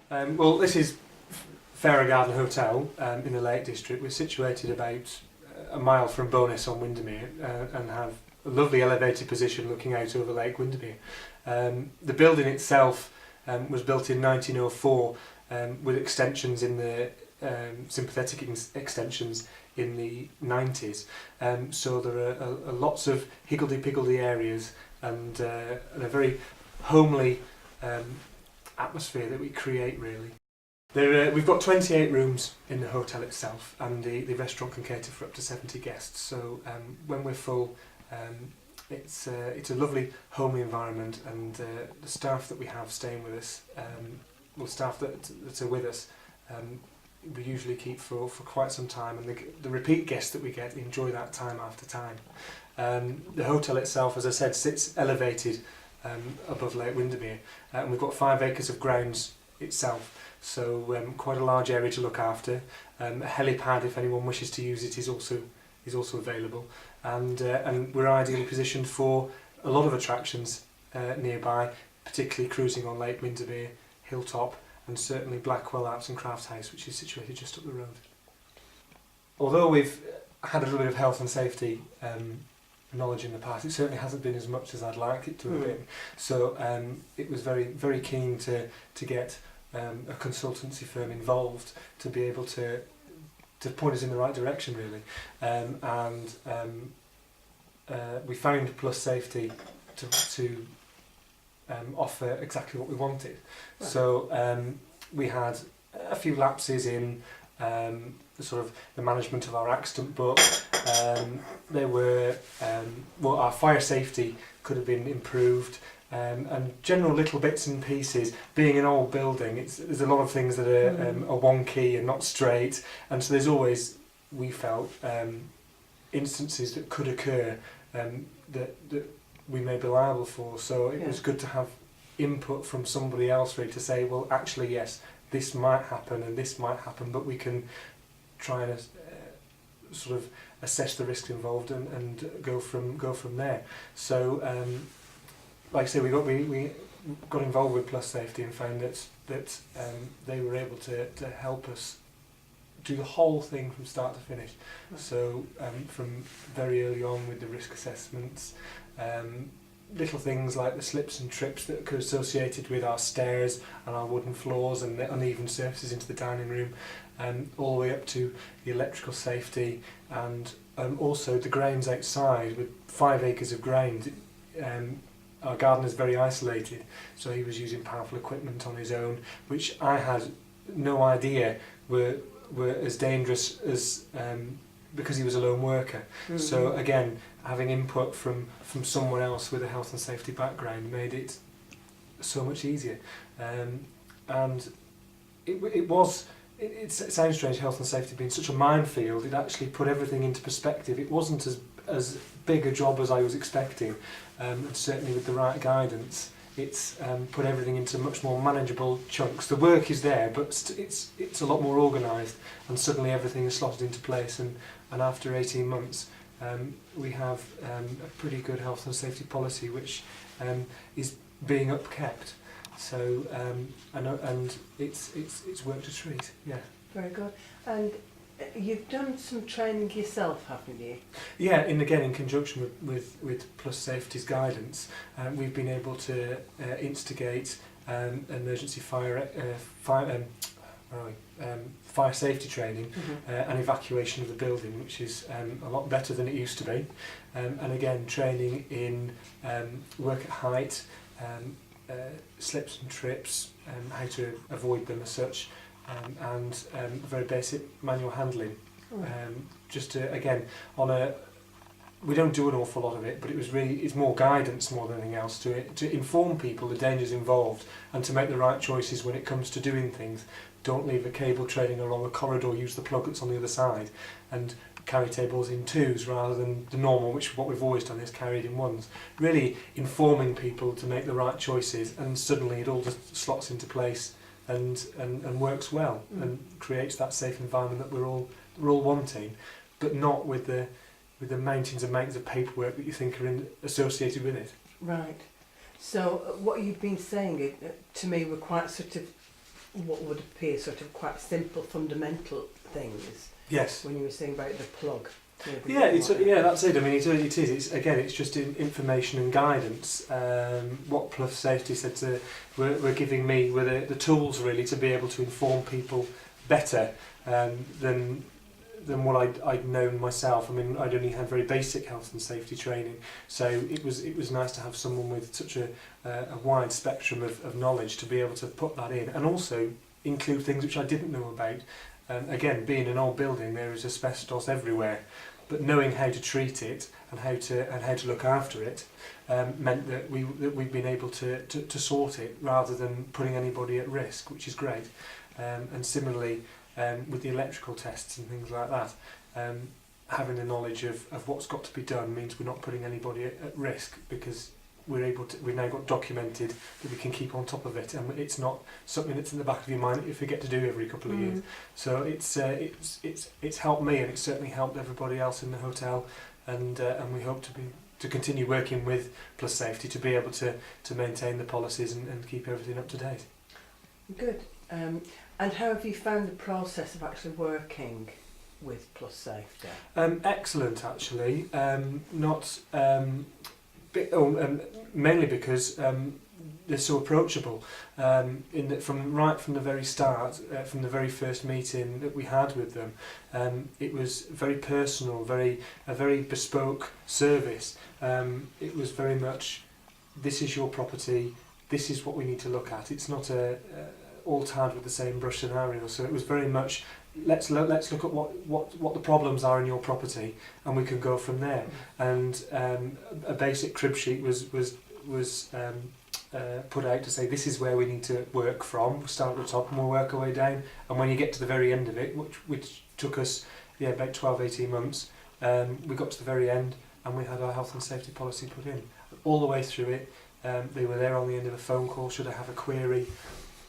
Well, this is Fayrer Garden Hotel in the Lake District. We're situated about a mile from Bowness on Windermere and have a lovely elevated position looking out over Lake Windermere. The building itself was built in 1904 with extensions in the sympathetic extensions in the 90s. So there are lots of higgledy-piggledy areas and a very homely atmosphere that we create, really. We've got 28 rooms in the hotel itself, and the restaurant can cater for up to 70 guests. So when we're full, it's a lovely homely environment, and the staff that we have staying with us, staff that are with us, we usually keep for quite some time, and the repeat guests that we get enjoy that time after time. The hotel itself, as I said, sits elevated above Lake Windermere, and we've got 5 acres of grounds itself, so quite a large area to look after. A helipad, if anyone wishes to use it, is also available, and we're ideally positioned for a lot of attractions nearby, particularly cruising on Lake Windermere, Hilltop, and certainly Blackwell Arts and Crafts House, which is situated just up the road. Although we've had a little bit of health and safety knowledge in the past, it certainly hasn't been as much as I'd like it to have been. So it was very, very keen to get a consultancy firm involved to be able to point us in the right direction, really. We found Plus Safety to offer exactly what we wanted. Right. So we had a few lapses in the management of our accident book. There were our fire safety could have been improved, and general little bits and pieces. Being an old building, there's a lot of things that are wonky and not straight, and so there's always, we felt, instances that could occur that we may be liable for. So it was good to have input from somebody else, really, to say, well, actually, yes, this might happen and this might happen, but we can try and sort of assess the risks involved and go from there. So, like I say, we got involved with Plus Safety and found that they were able to help us do the whole thing from start to finish. So from very early on with the risk assessments, little things like the slips and trips that are associated with our stairs and our wooden floors and the uneven surfaces into the dining room, all the way up to the electrical safety, and also the grounds outside. With 5 acres of ground, our garden is very isolated, so he was using powerful equipment on his own, which I had no idea were as dangerous as because he was a lone worker. Mm-hmm. So again, having input from someone else with a health and safety background made it so much easier. And it sounds strange, health and safety being such a minefield. It actually put everything into perspective. It wasn't as big a job as I was expecting, and certainly with the right guidance, it's put everything into much more manageable chunks. The work is there, but it's a lot more organised, and suddenly everything is slotted into place. And after 18 months, we have a pretty good health and safety policy, which is being upkept. So and it's worked a treat. Yeah. Very good. And you've done some training yourself, haven't you? Yeah, in conjunction with Plus Safety's guidance, we've been able to instigate emergency fire safety training, and evacuation of the building, which is a lot better than it used to be. And again, training in work at height, slips and trips, how to avoid them as such. And very basic manual handling. Just to, again, we don't do an awful lot of it, but it's more guidance more than anything else to inform people the dangers involved and to make the right choices when it comes to doing things. Don't leave a cable trailing along a corridor, use the plug that's on the other side, and carry tables in 2s rather than the normal, which what we've always done is carried in 1s. Really informing people to make the right choices, and suddenly it all just slots into place and works well, and creates that safe environment that we're all wanting, but not with the mountains and mountains of paperwork that you think are associated with it. Right. So what you've been saying to me were quite sort of what would appear sort of quite simple, fundamental things Yes. when you were saying about the plug. Yeah, that's it. I mean, it is. It's just information and guidance. What Plus Safety said were giving me were the tools really to be able to inform people better than what I'd known myself. I mean, I'd only had very basic health and safety training, so it was nice to have someone with such a wide spectrum of knowledge to be able to put that in, and also include things which I didn't know about. Again, being an old building, there is asbestos everywhere, but knowing how to treat it and how to look after it meant that we've been able to sort it rather than putting anybody at risk, which is great. And similarly, with the electrical tests and things like that, having the knowledge of what's got to be done means we're not putting anybody at risk, because we've now got documented that we can keep on top of it, and it's not something that's in the back of your mind that you forget to do every couple of years. So it's helped me, and it's certainly helped everybody else in the hotel, and we hope to continue working with Plus Safety to be able to maintain the policies and keep everything up to date. Good. And how have you found the process of actually working with Plus Safety? Excellent, actually. Mainly because they're so approachable. From the very start, from the very first meeting that we had with them, it was very personal, a very bespoke service. It was very much, this is your property, this is what we need to look at. It's not all tarred with the same brush scenario. So it was very much, let's look at what the problems are in your property, and we can go from there. And a basic crib sheet was put out to say, this is where we need to work from. We'll start at the top and we'll work our way down. And when you get to the very end of it, which took us about 12-18 months, we got to the very end and we had our health and safety policy put in. All the way through it, they were there on the end of a phone call should I have a query.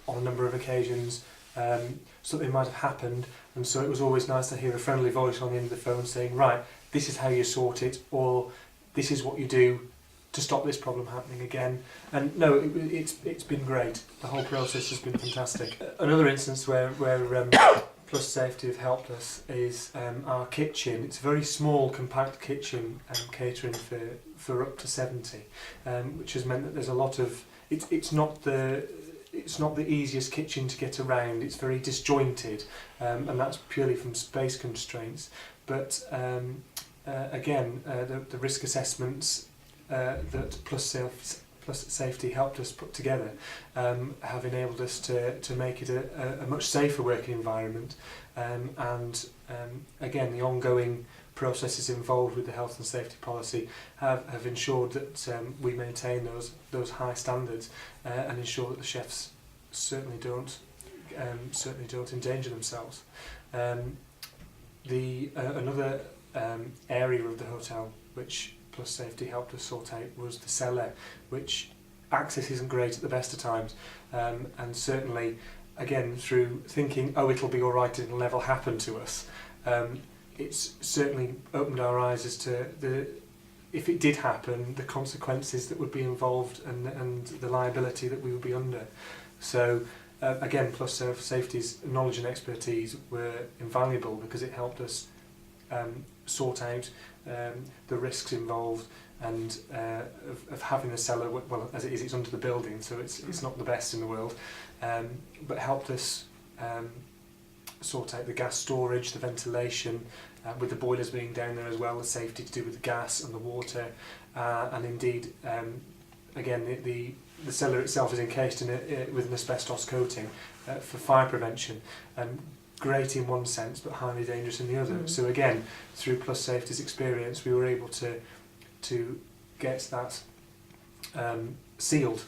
On a number of occasions, something might have happened, and so it was always nice to hear a friendly voice on the end of the phone saying, right, this is how you sort it, or this is what you do to stop this problem happening again. And no, it's been great. The whole process has been fantastic. Another instance where Plus Safety have helped us is our kitchen. It's a very small, compact kitchen, catering for up to 70, which has meant that there's a lot of. It's not the easiest kitchen to get around. It's very disjointed, and that's purely from space constraints. But again, the risk assessments that Plus Safety helped us put together have enabled us to make it a much safer working environment. And again, the ongoing processes involved with the health and safety policy have ensured that we maintain those high standards and ensure that the chefs certainly don't endanger themselves. Another area of the hotel which Plus Safety helped us sort out was the cellar, which access isn't great at the best of times, and certainly again through thinking, it'll be all right, it'll never happen to us. It's certainly opened our eyes as to if it did happen, the consequences that would be involved and the liability that we would be under. So again, Plus Safety's knowledge and expertise were invaluable because it helped us sort out the risks involved and of having a cellar, well, as it is, it's under the building, so it's not the best in the world, but helped us sort out the gas storage, the ventilation, with the boilers being down there as well, the safety to do with the gas and the water, and indeed, again, the cellar itself is encased with an asbestos coating for fire prevention. Great in one sense, but highly dangerous in the other. So again, through Plus Safety's experience, we were able to get that sealed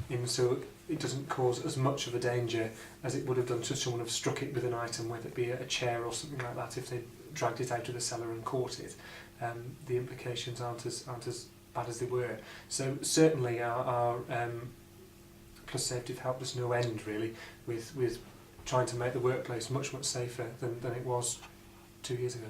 in, so it doesn't cause as much of a danger as it would have done to someone have struck it with an item, whether it be a chair or something like that. If they dragged it out of the cellar and caught it, the implications aren't as bad as they were. So certainly our Plus Safety have helped us no end really with trying to make the workplace much safer than it was 2 years ago.